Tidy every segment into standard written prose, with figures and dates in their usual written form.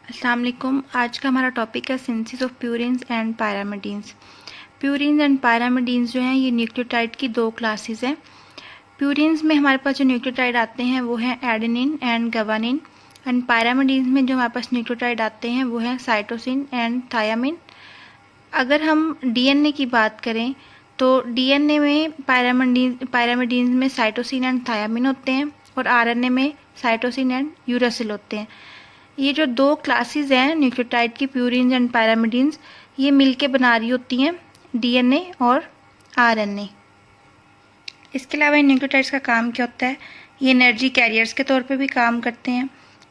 अस्सलाम वालेकुम। आज का हमारा टॉपिक है synthesis of purines and pyrimidines. Purines and pyrimidines जो हैं ये न्यूक्लियोटाइड की दो क्लासेस हैं। प्यूरिन्स में हमारे पास जो न्यूक्लियोटाइड आते हैं वो हैं एडेनिन एंड गवानिन, एंड पायरामिडीन्स में जो हमारे पास न्यूक्लियोटाइड आते हैं वो हैं साइटोसिन एंड थायामिन। अगर हम डीएनए की बात करें तो डीएनए में पायरामिडीन्स में साइटोसिन एंड थायामिन होते हैं और आरएनए में साइटोसिन एंड यूरासिल होते हैं। ये जो दो क्लासेस हैं न्यूक्लियोटाइड की, प्यूरिन्स एंड पायरामिडीन्स, ये मिलके बना रही होती हैं डीएनए और आरएनए। इसके अलावा इन न्यूक्लियोटाइड्स का काम क्या होता है? ये एनर्जी कैरियर्स के तौर पे भी काम करते हैं।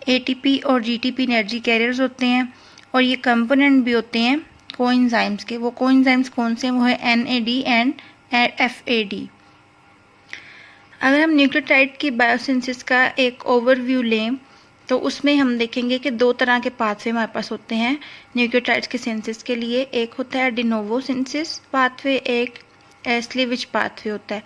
एटीपी और जीटीपी एनर्जी कैरियर्स होते हैं और ये कंपोनेंट भी होते हैं कोएंजाइम्स के। वो कोएंजाइम्स कौन से हैं? वो है एनएडी एंड एफएडी। अगर हम न्यूक्लियोटाइड की बायोसिंथेसिस का एक ओवरव्यू लें तो उसमें हम देखेंगे कि दो तरह के पाथवे हमारे पास होते हैं न्यूक्लियोटाइड्स के सिंथेसिस के लिए। एक होता है डिनोवो सिंथेसिस पाथवे, एक स्लीवेज पाथवे होता है।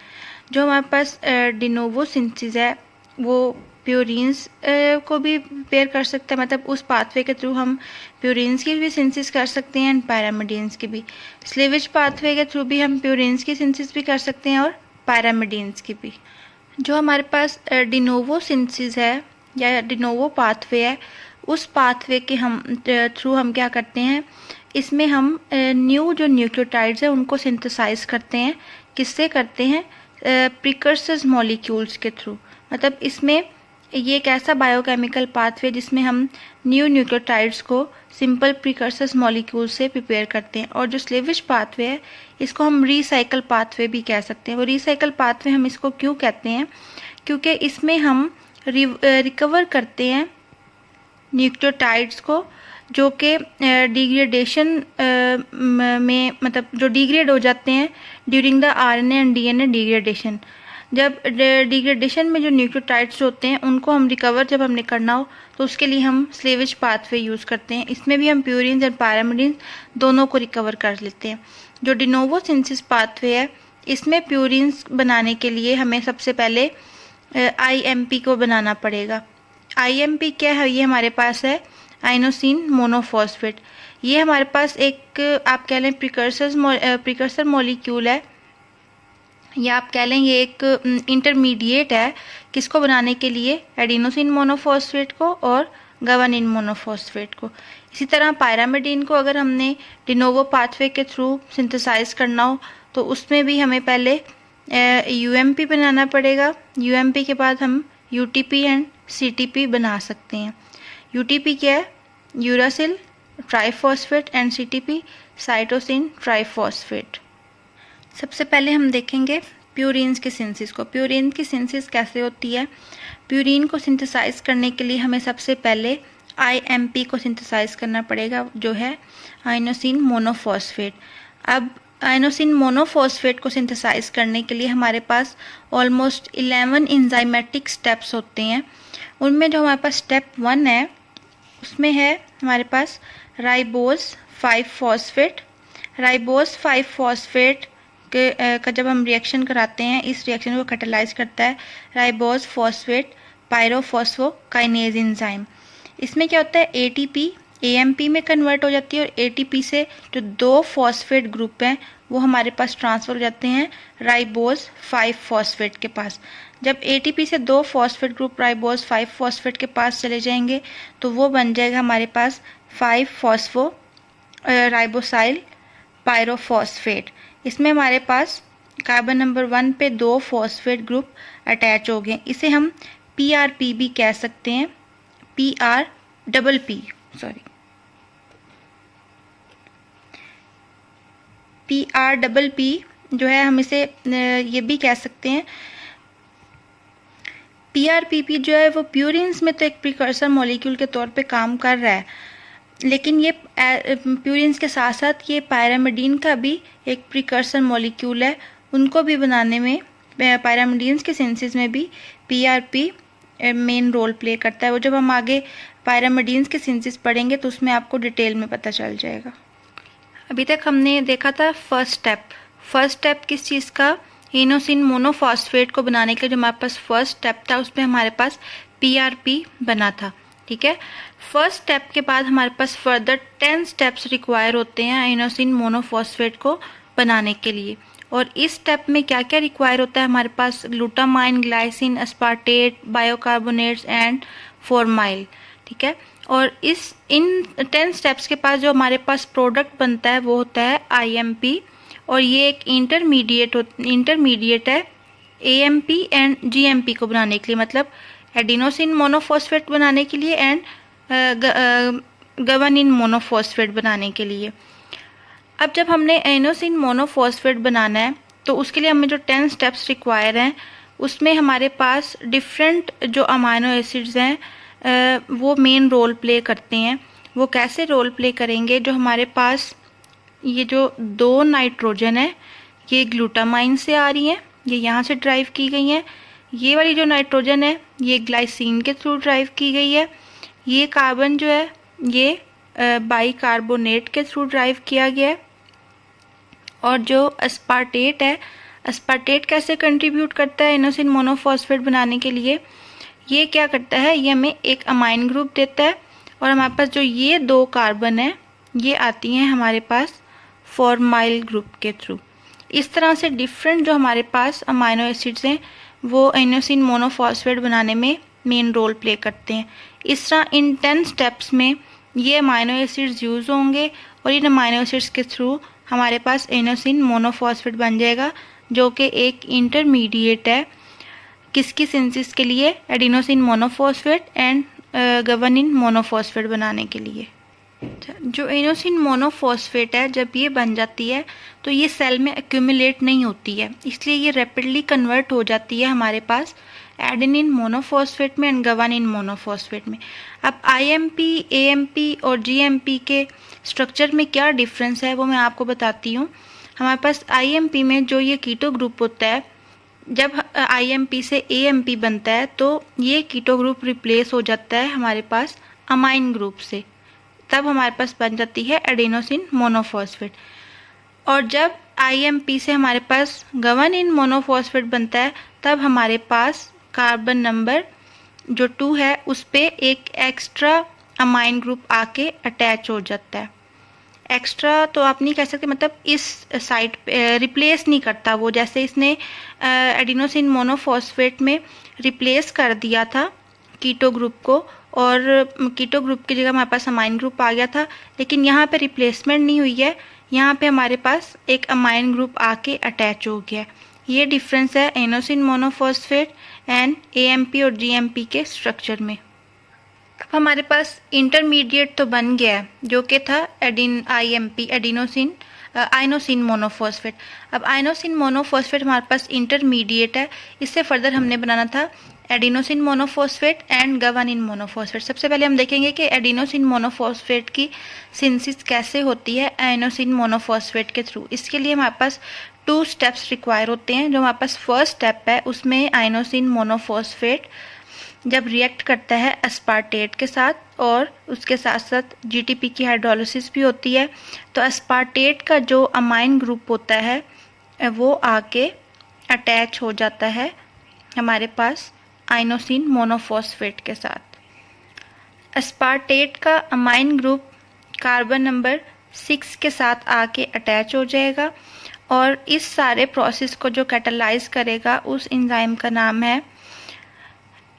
जो हमारे पास डिनोवो सिंथेसिस है वो प्यूरिन्स को भी प्रिपेयर कर सकता है, मतलब उस पाथवे के थ्रू हम प्यूरिन्स की भी सिंथेसिस कर सकते हैं एंड पायरामिडीन्स की भी। स्लीवेज पाथवे के थ्रू भी हम प्यूरिन्स की सिंथेसिस भी कर सकते हैं और पायरामिडीन्स की भी। जो हमारे पास डिनोवो सिंथेसिस है या डिनोवो पाथवे है, उस पाथवे के थ्रू हम क्या करते हैं, इसमें हम न्यू जो न्यूक्लियोटाइड्स हैं उनको सिंथेसाइज करते हैं। किससे करते हैं? प्रिकर्सर्स मॉलिक्यूल्स के थ्रू। मतलब इसमें ये एक ऐसा बायोकेमिकल पाथवे जिसमें हम न्यू न्यूक्लियोटाइड्स को सिंपल प्रिकर्सर्स मॉलिक्यूल से प्रिपेयर करते हैं। और जो स्लीवेज पाथवे है इसको हम रीसाइकल पाथवे भी कह सकते हैं। वो रीसाइकल पाथवे हम इसको क्यों कहते हैं? क्योंकि इसमें हम रिकवर करते हैं न्यूक्लियोटाइड्स को जो कि डिग्रेडेशन में, मतलब जो डिग्रेड हो जाते हैं during the RNA and DNA degradation. जब डिग्रेडेशन में जो न्यूक्लियोटाइड्स होते हैं उनको हम रिकवर जब हमने करना हो तो उसके लिए हम स्लीवेज पाथवे यूज़ करते हैं। इसमें भी हम प्यूरिन्स एंड पायरामिडीन्स दोनों को रिकवर कर लेते हैं। जो डिनोवो सिंथेसिस पाथवे है इसमें प्यूरिन्स बनाने के लिए हमें सबसे पहले आईएमपी को बनाना पड़ेगा। आईएमपी क्या है? ये हमारे पास है आइनोसिन मोनोफॉस्फेट। ये हमारे पास एक आप कह लें प्रिकर्सर मॉलिक्यूल है, या आप कह लें ये एक इंटरमीडिएट है। किसको बनाने के लिए? एडिनोसिन मोनोफॉस्फेट को और गवानिन मोनोफॉस्फेट को। इसी तरह पायरामिडीन को अगर हमने डिनोवो पाथवे के थ्रू सिंथेसाइज करना हो तो उसमें भी हमें पहले यूएमपी बनाना पड़ेगा। यूएमपी के बाद हम यूटीपी एंड सीटीपी बना सकते हैं। यूटीपी क्या है? Uracil triphosphate and CTP cytosine triphosphate. सबसे पहले हम देखेंगे प्यूरिन्स की सिंथेसिस को। प्यूरिन की सिंथेसिस कैसे होती है? प्यूरिन को सिंथेसाइज करने के लिए हमें सबसे पहले आईएमपी को सिंथेसाइज करना पड़ेगा जो है आइनोसिन मोनोफॉस्फेट। अब आइनोसिन मोनोफॉस्फेट को सिंथेसाइज करने के लिए हमारे पास ऑलमोस्ट 11 इंजाइमेटिक स्टेप्स होते हैं। उनमें जो हमारे पास स्टेप 1 है उसमें है हमारे पास राइबोज 5 फॉस्फेट। राइबोज 5 फॉस्फेट का जब हम रिएक्शन कराते हैं, इस रिएक्शन को कैटालाइज करता है राइबोज फॉस्फेट पायरोफॉस्फोकाइनेज एंजाइम। इसमें क्या होता है? एटीपी एएमपी में कन्वर्ट हो जाती है और एटीपी से जो दो फॉस्फेट ग्रुप हैं वो हमारे पास ट्रांसफर हो जाते हैं राइबोज 5 फॉस्फेट के पास। जब एटीपी से दो फॉस्फेट ग्रुप राइबोज 5 फॉस्फेट के पास चले जाएंगे तो वो बन जाएगा हमारे पास 5 फॉस्फो राइबोसाइल पायरोफॉस्फेट। इसमें हमारे पास कार्बन नंबर 1 पे दो फॉस्फेट ग्रुप अटैच हो गए। इसे हम पीआरपी भी कह सकते हैं। पीआरपी जो है हम इसे ये भी कह सकते हैं। पीआरपीपी जो है वो प्यूरिन्स में तो एक प्रिकर्सर मॉलिक्यूल के तौर पे काम कर रहा है, लेकिन ये प्यूरिन्स के साथ साथ ये पायरामिडीन का भी एक प्रिकर्सर मॉलिक्यूल है। उनको भी बनाने में, पायरामिडीन्स के सिंथेसिस में भी पीआरपी मेन रोल प्ले करता है। वो जब हम आगे पायरामिडीन्स के सिंथेसिस पढ़ेंगे तो उसमें आपको डिटेल में पता चल जाएगा। अभी तक हमने देखा था फर्स्ट स्टेप किस चीज़ का? इनोसिन मोनोफॉस्फेट को बनाने के लिए जो हमारे पास फर्स्ट स्टेप था उसमें हमारे पास पीआरपी बना था। ठीक है। फर्स्ट स्टेप के बाद हमारे पास फर्दर 10 स्टेप्स रिक्वायर होते हैं आइनोसिन मोनोफॉस्फेट को बनाने के लिए। और इस स्टेप में क्या क्या रिक्वायर होता है हमारे पास? Glutamine, glycine, aspartate, bicarbonates and formyl. ठीक है। और इन 10 स्टेप्स के पास जो हमारे पास प्रोडक्ट बनता है वो होता है IMP, और ये एक इंटरमीडिएट है AMP एंड GMP को बनाने के लिए, मतलब एडिनोसिन मोनोफॉस्फेट बनाने के लिए एंड गवानिन मोनोफॉस्फेट बनाने के लिए। अब जब हमने एडिनोसिन मोनोफॉस्फेट बनाना है तो उसके लिए हमें जो 10 स्टेप्स रिक्वायर हैं उसमें हमारे पास डिफरेंट जो अमाइनो एसिड्स हैं वो मेन रोल प्ले करते हैं। वो कैसे रोल प्ले करेंगे? जो हमारे पास ये जो 2 नाइट्रोजन है ये ग्लूटामाइन से आ रही हैं, ये यहाँ से ड्राइव की गई हैं। ये वाली जो नाइट्रोजन है ये ग्लाइसिन के थ्रू ड्राइव की गई है। ये कार्बन जो है ये बाइकार्बोनेट के थ्रू ड्राइव किया गया है। और जो अस्पार्टेट है, अस्पार्टेट कैसे कंट्रीब्यूट करता है एडिनोसिन मोनोफॉस्फेट बनाने के लिए? ये क्या करता है, ये हमें एक अमाइन ग्रुप देता है और हमारे पास जो ये 2 कार्बन है ये आती हैं हमारे पास फॉर्माइल ग्रुप के थ्रू। इस तरह से डिफरेंट जो हमारे पास अमाइनो एसिड्स हैं वो एडिनोसिन मोनोफॉस्फेट बनाने में मेन रोल प्ले करते हैं। इस तरह इन 10 स्टेप्स में ये अमाइनो एसिड्स यूज़ होंगे और इन अमाइनो एसिड्स के थ्रू हमारे पास एडिनोसिन मोनोफॉस्फेट बन जाएगा, जो कि एक इंटरमीडिएट है किसकी सिंथेसिस के लिए? एडिनोसिन मोनोफॉस्फेट एंड गवानिन मोनोफॉस्फेट बनाने के लिए। जो एडिनोसिन मोनोफॉस्फेट है जब ये बन जाती है तो ये सेल में एक्यूमुलेट नहीं होती है, इसलिए ये रैपिडली कन्वर्ट हो जाती है हमारे पास एडेनिन मोनोफॉस्फेट में एंड गवानिन मोनोफॉस्फेट में। अब IMP, AMP और GMP के स्ट्रक्चर में क्या डिफरेंस है वो मैं आपको बताती हूँ। हमारे पास IMP में जो ये कीटो ग्रुप होता है, जब IMP से AMP बनता है तो ये कीटो ग्रुप रिप्लेस हो जाता है हमारे पास अमाइन ग्रुप से, तब हमारे पास बन जाती है एडिनोसिन मोनोफॉस्फेट। और जब IMP से हमारे पास गवानिन मोनोफॉस्फेट बनता है तब हमारे पास कार्बन नंबर जो 2 है उस पे एक एक्स्ट्रा अमाइन ग्रुप आके अटैच हो जाता है। एक्स्ट्रा तो आप नहीं कह सकते, मतलब इस साइड पे रिप्लेस नहीं करता वो, जैसे इसने एडिनोसिन मोनोफॉस्फेट में रिप्लेस कर दिया था कीटो ग्रुप को और कीटो ग्रुप की जगह हमारे पास अमाइन ग्रुप आ गया था, लेकिन यहाँ पे रिप्लेसमेंट नहीं हुई है, यहाँ पे हमारे पास एक अमाइन ग्रुप आके अटैच हो गया। ये डिफरेंस है एडिनोसिन मोनोफॉस्फेट एंड AMP और GMP के स्ट्रक्चर में। अब हमारे पास इंटरमीडिएट तो बन गया है जो कि था IMP आइनोसिन मोनोफॉस्फेट। अब आइनोसिन मोनोफॉस्फेट हमारे पास इंटरमीडिएट है, इससे फर्दर हमने बनाना था एडिनोसिन मोनोफॉस्फेट एंड गवानिन मोनोफॉस्फेट। सबसे पहले हम देखेंगे कि एडिनोसिन मोनोफॉस्फेट की सिंथेसिस कैसे होती है आइनोसिन मोनोफॉस्फेट के थ्रू। इसके लिए हमारे पास 2 स्टेप्स रिक्वायर होते हैं। जो हमारे पास फर्स्ट स्टेप है उसमें आइनोसिन मोनोफॉस्फेट जब रिएक्ट करता है अस्पार्टेट के साथ और उसके साथ साथ GTP की हाइड्रोलिसिस भी होती है, तो अस्पार्टेट का जो अमाइन ग्रुप होता है वो आके अटैच हो जाता है हमारे पास आइनोसिन मोनोफॉस्फेट के साथ। अस्पार्टेट का अमाइन ग्रुप कार्बन नंबर 6 के साथ आके अटैच हो जाएगा और इस सारे प्रोसेस को जो कैटालाइज करेगा उस एंजाइम का नाम है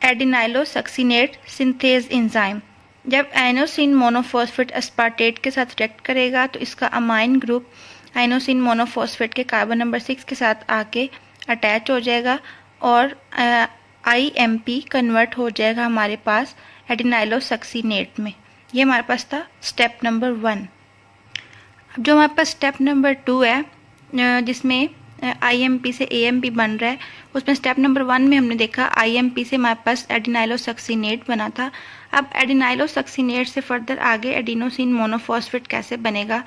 एडिनाइलोसक्सिनेट सिंथेज एंजाइम। जब आइनोसिन मोनोफॉस्फेट अस्पार्टेट के साथ रिएक्ट करेगा तो इसका अमाइन ग्रुप आइनोसिन मोनोफॉस्फेट के कार्बन नंबर 6 के साथ आके अटैच हो जाएगा और IMP कन्वर्ट हो जाएगा हमारे पास एडिनाइलोसक्सिनेट में। ये हमारे पास था स्टेप नंबर 1। अब जो हमारे पास स्टेप नंबर 2 है जिसमें IMP से AMP बन रहा है, उसमें स्टेप नंबर 1 में हमने देखा IMP से हमारे पास एडिनाइलोसक्सिनेट बना था। अब एडिनाइलोसक्सिनेट से फर्दर आगे एडिनोसिन मोनोफॉस्फेट कैसे बनेगा?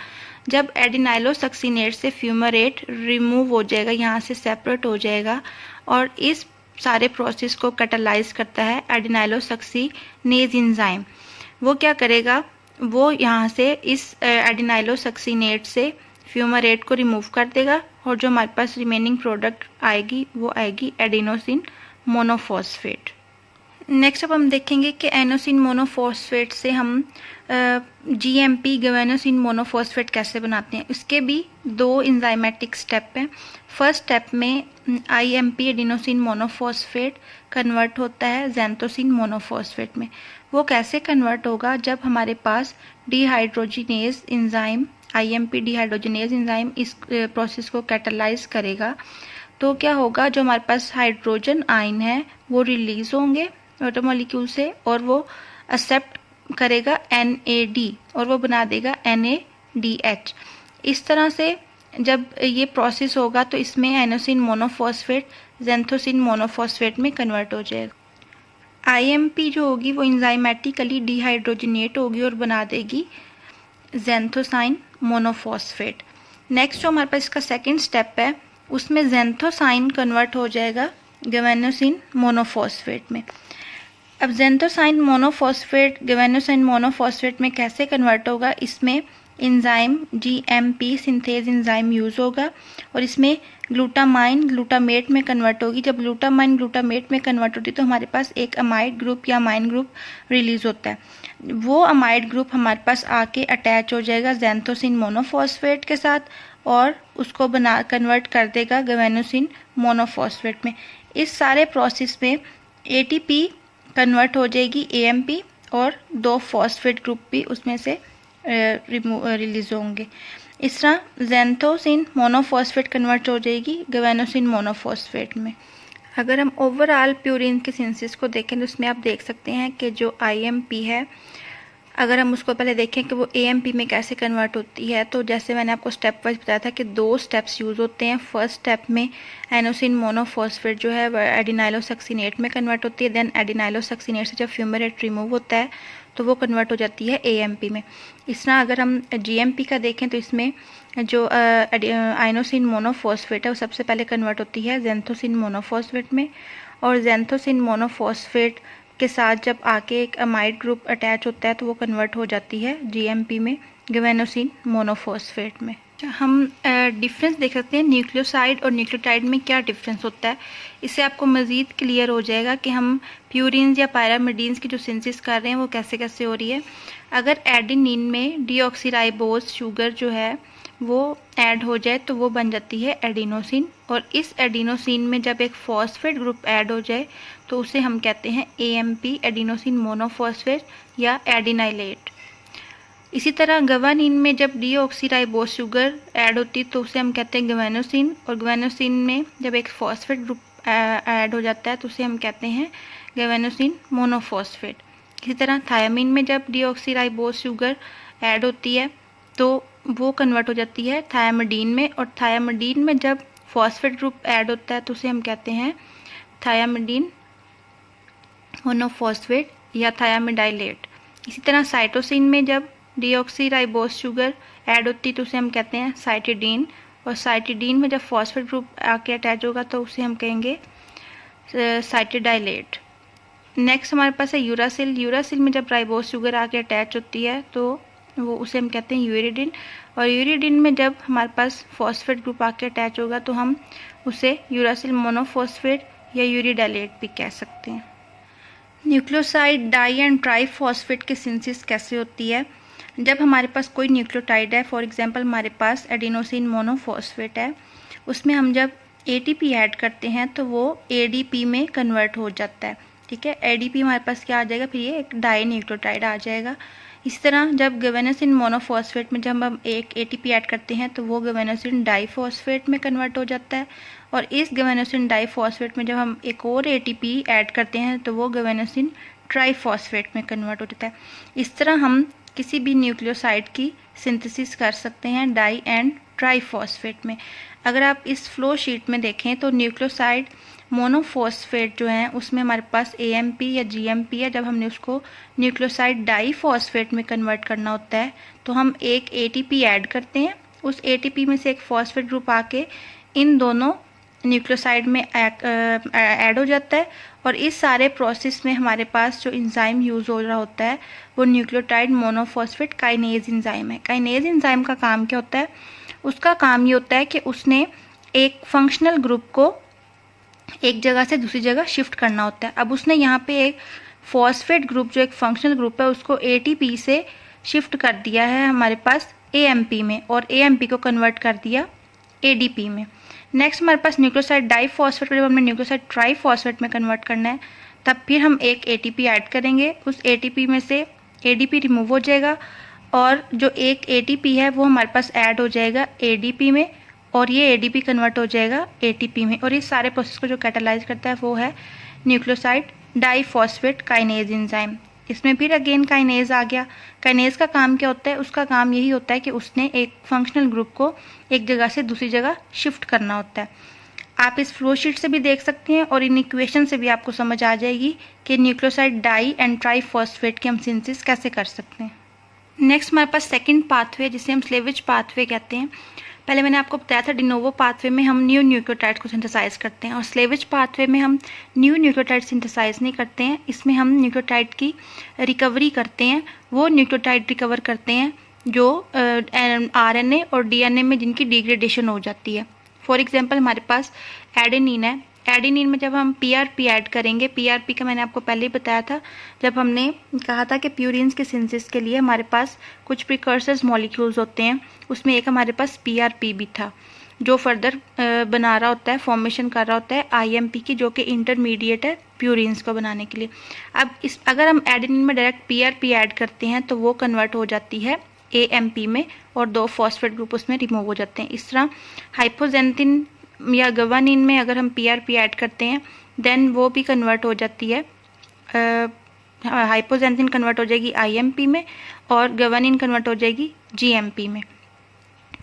जब एडिनाइलोसक्सिनेट से फ्यूमरेट रिमूव हो जाएगा, यहाँ से सेपरेट हो जाएगा और इस सारे प्रोसेस को कैटालाइज करता है एडिनाइलोसक्सिनेज एंजाइम। वो क्या करेगा, वो यहाँ से इस एडिनाइलोसक्सिनेट से फ्यूमरेट को रिमूव कर देगा और जो हमारे पास रिमेनिंग प्रोडक्ट आएगी वो आएगी एडिनोसिन मोनोफॉस्फेट। नेक्स्ट अब हम देखेंगे कि एनोसिन मोनोफॉस्फेट से हम GMP गवेनोसिन मोनोफॉस्फेट कैसे बनाते हैं। इसके भी 2 इंजाइमेटिक स्टेप हैं। फर्स्ट स्टेप में IMP एडिनोसिन मोनोफॉस्फेट कन्वर्ट होता है ज़ैंथोसिन मोनोफॉस्फेट में। वो कैसे कन्वर्ट होगा, जब हमारे पास dehydrogenase enzyme IMP dehydrogenase enzyme इस प्रोसेस को कैटालाइज करेगा, तो क्या होगा, जो हमारे पास हाइड्रोजन आयन है वो रिलीज होंगे वाटर मॉलिक्यूल से और वो एक्सेप्ट करेगा NAD और वो बना देगा NADH। इस तरह से जब ये प्रोसेस होगा तो इसमें एनोसिन मोनोफॉस्फेट ज़ैंथोसिन मोनोफॉस्फेट में कन्वर्ट हो जाएगा। IMP जो होगी वो इंजाइमेटिकली डिहाइड्रोजिनेट होगी और बना देगी ज़ैंथोसाइन मोनोफॉस्फेट। नेक्स्ट जो हमारे पास इसका सेकेंड स्टेप है, उसमें ज़ैंथोसाइन कन्वर्ट हो जाएगा गवेनोसिन मोनोफॉस्फेट में। अब ज़ैंथोसाइन मोनोफॉस्फेट गवेनोसिन मोनोफॉस्फेट में कैसे कन्वर्ट होगा, इसमें enzyme GMP synthase enzyme use होगा और इसमें ग्लूटामाइन ग्लूटामेट में कन्वर्ट होगी। जब ग्लूटामाइन ग्लूटामेट में कन्वर्ट होती है तो हमारे पास एक अमाइड ग्रुप या अमाइन ग्रुप रिलीज होता है। वो अमाइड ग्रुप हमारे पास आके अटैच हो जाएगा ज़ैंथोसिन मोनोफॉस्फेट के साथ और उसको बना कन्वर्ट कर देगा गवेनोसिन मोनोफॉस्फेट में। इस सारे प्रोसेस में ATP कन्वर्ट हो जाएगी AMP और 2 फॉस्फेट ग्रुप भी उसमें से रिलीज होंगे। इस तरह ज़ैंथोसिन मोनोफॉस्फेट कन्वर्ट हो जाएगी गवेनोसिन मोनोफॉस्फेट में। अगर हम ओवरऑल प्यूरिन के सिंथेसिस को देखें तो उसमें आप देख सकते हैं कि जो IMP है, अगर हम उसको पहले देखें कि वो AMP में कैसे कन्वर्ट होती है, तो जैसे मैंने आपको स्टेप वाइज बताया था कि 2 स्टेप्स यूज़ होते हैं। फर्स्ट स्टेप में एनोसिन मोनोफॉस्फेट जो है वह एडिनाइलोसक्सिनेट में कन्वर्ट होती है। देन एडिनाइलोसक्सिनेट से जब फ्यूमेरेट रिमूव होता है तो वो कन्वर्ट हो जाती है AMP में। इस तरह अगर हम GMP का देखें तो इसमें जो आइनोसिन मोनोफॉस्फेट है वो सबसे पहले कन्वर्ट होती है ज़ैंथोसिन मोनोफॉस्फेट में और ज़ैंथोसिन मोनोफॉस्फेट के साथ जब आके एक अमाइड ग्रुप अटैच होता है तो वो कन्वर्ट हो जाती है GMP में गवेनोसिन मोनोफॉस्फेट में। हम डिफरेंस देख सकते हैं न्यूक्लियोसाइड और न्यूक्लियोटाइड में क्या डिफरेंस होता है। इससे आपको मज़ीद क्लियर हो जाएगा कि हम प्यूरिन्स या पायरामिडीन्स की जो सिंथेसिस कर रहे हैं वो कैसे कैसे हो रही है। अगर एडेनिन में डीऑक्सीराइबोज शुगर जो है वो ऐड हो जाए तो वो बन जाती है एडिनोसिन और इस एडिनोसिन में जब एक फॉस्फेट ग्रुप ऐड हो जाए तो उसे हम कहते हैं AMP एडिनोसिन मोनोफॉस्फेट या एडिनाइलेट। इसी तरह गवानीन में जब डीऑक्सीराइबोज शुगर ऐड होती तो उसे हम कहते हैं गवेनोसिन और गवेनोसिन में जब एक फॉस्फेट ग्रुप ऐड हो जाता है तो उसे हम कहते हैं गवेनोसिन मोनोफॉस्फेट। इसी तरह थायामीन में जब डीऑक्सीराइबोज शुगर ऐड होती है तो वो कन्वर्ट हो जाती है थायामिडीन में और थायामिडीन में जब फॉस्फेट ग्रुप ऐड होता है तो उसे हम कहते हैं थायामिडीन मोनोफॉस्फेट या थायामिडाइलेट। इसी तरह साइटोसिन में जब डीऑक्सीराइबोज शुगर ऐड होती है तो उसे हम कहते हैं साइटिडीन और साइटिडीन में जब फॉस्फेट ग्रुप आके अटैच होगा तो उसे हम कहेंगे साइटिडाइलेट। नेक्स्ट हमारे पास है यूरासिल। यूरासिल में जब राइबोज शुगर आके अटैच होती है तो वो उसे हम कहते हैं यूरिडिन और यूरिडिन में जब हमारे पास फॉस्फेट ग्रुप आके अटैच होगा तो हम उसे यूरासिल मोनोफॉस्फेट या यूरिडाइलेट भी कह सकते हैं। Nucleoside di and triphosphate की सिंथेसिस कैसे होती है। जब हमारे पास कोई न्यूक्लियोटाइड है, फॉर एग्जांपल हमारे पास एडिनोसिन मोनोफॉस्फेट है, उसमें हम जब ATP ऐड करते हैं तो वो ADP में कन्वर्ट हो जाता है। ठीक है, ADP हमारे पास क्या आ जाएगा, फिर ये एक डाई न्यूक्लियोटाइड आ जाएगा। इस तरह जब गवेनोसिन मोनोफॉस्फेट में जब हम एक ATP ऐड करते हैं तो वो गवेनोसिन डाईफॉस्फेट में कन्वर्ट हो जाता है और इस गवेनोसिन डाईफॉस्फेट में जब हम एक और ATP ऐड करते हैं तो वो गवेनोसिन ट्राईफॉस्फेट में कन्वर्ट हो जाता है। इस तरह हम किसी भी न्यूक्लियोसाइड की सिंथेसिस कर सकते हैं डाई एंड ट्राईफॉस्फेट में। अगर आप इस फ्लो शीट में देखें तो न्यूक्लियोसाइड मोनोफॉस्फेट जो है उसमें हमारे पास AMP या GMP है। जब हमने उसको न्यूक्लियोसाइड डाईफॉस्फेट में कन्वर्ट करना होता है तो हम एक ATP ऐड करते हैं, उस ATP में से एक फॉस्फेट ग्रुप आके इन दोनों न्यूक्लियोसाइड में ऐड हो जाता है और इस सारे प्रोसेस में हमारे पास जो एंजाइम यूज़ हो रहा होता है वो न्यूक्लियोटाइड मोनोफॉस्फेट काइनेज एंजाइम है। काइनेज एंजाइम का काम क्या होता है, उसका काम ये होता है कि उसने एक फंक्शनल ग्रुप को एक जगह से दूसरी जगह शिफ्ट करना होता है। अब उसने यहाँ पे एक फॉस्फेट ग्रुप जो एक फंक्शनल ग्रुप है उसको ATP से शिफ्ट कर दिया है हमारे पास AMP में, और AMP को कन्वर्ट कर दिया ADP में। नेक्स्ट हमारे पास न्यूक्लियोसाइड डाइफॉस्फेट को जब हमने न्यूक्लियोसाइड ट्राइफॉस्फेट में कन्वर्ट करना है तब फिर हम एक ATP ऐड करेंगे, उस ATP में से ADP रिमूव हो जाएगा और जो एक ATP है वो हमारे पास ऐड हो जाएगा ADP में, और ये ADP कन्वर्ट हो जाएगा ATP में, और इस सारे प्रोसेस को जो कैटालाइज करता है वो है न्यूक्लियोसाइड डाइफॉस्फेट काइनेज एंजाइम। इसमें फिर अगेन काइनेज आ गया। काइनेज का काम क्या होता है? उसका काम यही होता है कि उसने एक फंक्शनल ग्रुप को एक जगह से दूसरी जगह शिफ्ट करना होता है। आप इस फ्लो शीट से भी देख सकते हैं और इन इक्वेशन से भी आपको समझ आ जाएगी कि न्यूक्लियोसाइड डाई एंड ट्राइफॉस्फेट की हम सिंथेसिस कैसे कर सकते हैं। नेक्स्ट हमारे पास सेकंड पाथवे जिसे हम स्लेवेज पाथवे कहते हैं। पहले मैंने आपको बताया था डिनोवो पाथवे में हम न्यू न्यूक्लियोटाइड को सिंथेसाइज करते हैं, और स्लेवेज पाथवे में हम न्यू न्यूक्लियोटाइड सिंथेसाइज नहीं करते हैं। इसमें हम न्यूक्लियोटाइड की रिकवरी करते हैं, वो न्यूक्लियोटाइड रिकवर करते हैं जो RNA और DNA में जिनकी डिग्रेडेशन हो जाती है। फॉर एग्जांपल हमारे पास एडेनिन है। एडेनिन में जब हम PRP ऐड करेंगे, PRP का मैंने आपको पहले ही बताया था जब हमने कहा था कि प्यूरिन्स के सिंथेसिस के लिए हमारे पास कुछ प्रिकर्सर्स मॉलिक्यूल्स होते हैं, उसमें एक हमारे पास PRP भी था जो फर्दर बना रहा होता है, फॉर्मेशन कर रहा होता है IMP की, जो कि इंटरमीडिएट है प्यूरिन्स को बनाने के लिए। अब अगर हम एडेनिन में डायरेक्ट PRP ऐड करते हैं तो वो कन्वर्ट हो जाती है AMP में और 2 फॉस्फेट ग्रुप उसमें रिमूव हो जाते हैं। इस तरह हाइपोजेंथिन या गवानिन में अगर हम PRP ऐड करते हैं देन वो भी कन्वर्ट हो जाती है, हाइपोजेंथिन कन्वर्ट हो जाएगी IMP में और गवानिन कन्वर्ट हो जाएगी GMP में।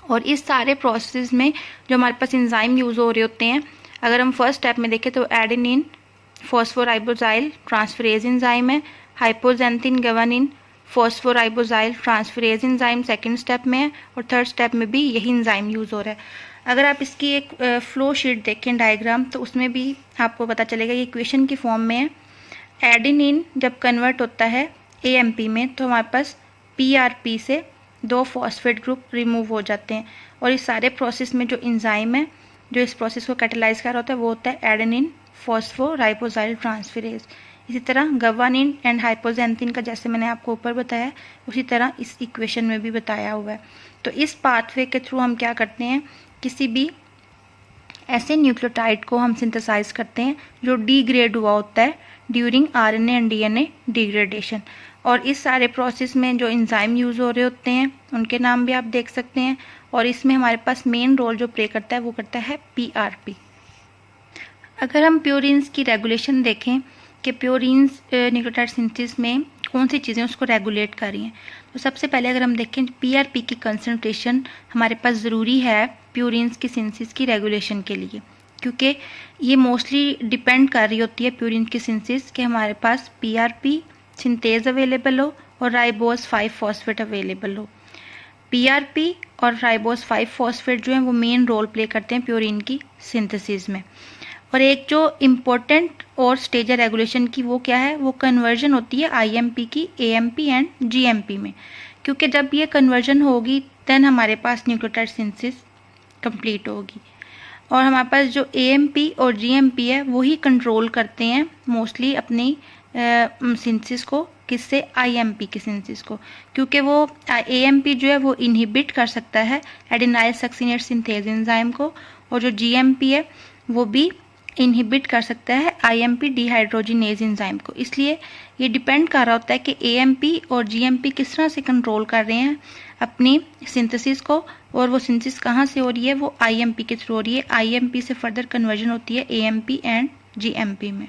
और इस सारे प्रोसेस में जो हमारे पास एंजाइम यूज़ हो रहे होते हैं, अगर हम फर्स्ट स्टेप में देखें तो एडेनिन फॉस्फोराइबोजाइल ट्रांसफरेज एंजाइम है, hypoxanthine गवानिन फॉस्फोराइबोजाइल transferase enzyme second step में है, और थर्ड स्टेप में भी यही एंजाइम यूज़ हो रहा है। अगर आप इसकी एक फ्लो शीट देखें डायग्राम तो उसमें भी आपको पता चलेगा ये इक्वेशन की फॉर्म में है। एडेनिन जब कन्वर्ट होता है AMP में तो हमारे पास PRP से 2 फॉस्फेट ग्रुप रिमूव हो जाते हैं, और इस सारे प्रोसेस में जो एंजाइम है जो इस प्रोसेस को कैटालाइज कर रहा होता है वो होता है एडेनिन फॉस्फोराइबोजाइल ट्रांसफरेज। इसी तरह गवानिन एंड हाइपोजेंथिन का जैसे मैंने आपको ऊपर बताया उसी तरह इस इक्वेशन में भी बताया हुआ है। तो इस पाथवे के थ्रू हम क्या करते हैं, किसी भी ऐसे न्यूक्लियोटाइड को हम सिंथेसाइज करते हैं जो डिग्रेड हुआ होता है during RNA and DNA degradation. और इस सारे प्रोसेस में जो एंजाइम यूज़ हो रहे होते हैं उनके नाम भी आप देख सकते हैं, और इसमें हमारे पास मेन रोल जो प्ले करता है वो करता है PRP। अगर हम प्यूरिन्स की रेगुलेशन देखें कि प्यूरिन्स न्यूक्लियोटाइड सिंथेसिस में कौन सी चीज़ें उसको रेगुलेट कर रही हैं, तो सबसे पहले अगर हम देखें PRP की कंसंट्रेशन हमारे पास ज़रूरी है प्यूरिन्स की सिंथेसिस की रेगुलेशन के लिए, क्योंकि ये मोस्टली डिपेंड कर रही होती है प्यूरिन की सिंथेसिस कि हमारे पास PRP सिंथेज अवेलेबल हो और राइबोस 5 फॉस्फेट अवेलेबल हो। PRP और राइबोस 5 फॉस्फेट जो हैं वो मेन रोल प्ले करते हैं प्यूरिन की सिंथेसिस में। और एक जो इम्पोर्टेंट और स्टेज है रेगुलेशन की वो क्या है, वो कन्वर्जन होती है IMP की AMP एंड GMP में, क्योंकि जब ये कन्वर्जन होगी देन हमारे पास न्यूक्लियोटाइड सिंथेसिस कंप्लीट होगी। और हमारे पास जो AMP और GMP है वही कंट्रोल करते हैं मोस्टली अपनी सिंथेसिस को, किससे, IMP की सिंथेसिस को, क्योंकि वो AMP जो है वो इनहिबिट कर सकता है एडेनाइल सक्सिनेट सिंथेज एंजाइम को, और जो GMP है वो भी इनहिबिट कर सकता है IMP डिहाइड्रोजिनेज एंजाइम को। इसलिए ये डिपेंड कर रहा होता है कि AMP और GMP किस तरह से कंट्रोल कर रहे हैं अपनी सिंथेसिस को, और वो सिंथेसिस कहाँ से हो रही है, वो IMP के थ्रू हो रही है। IMP से फर्दर कन्वर्जन होती है AMP एंड GMP में।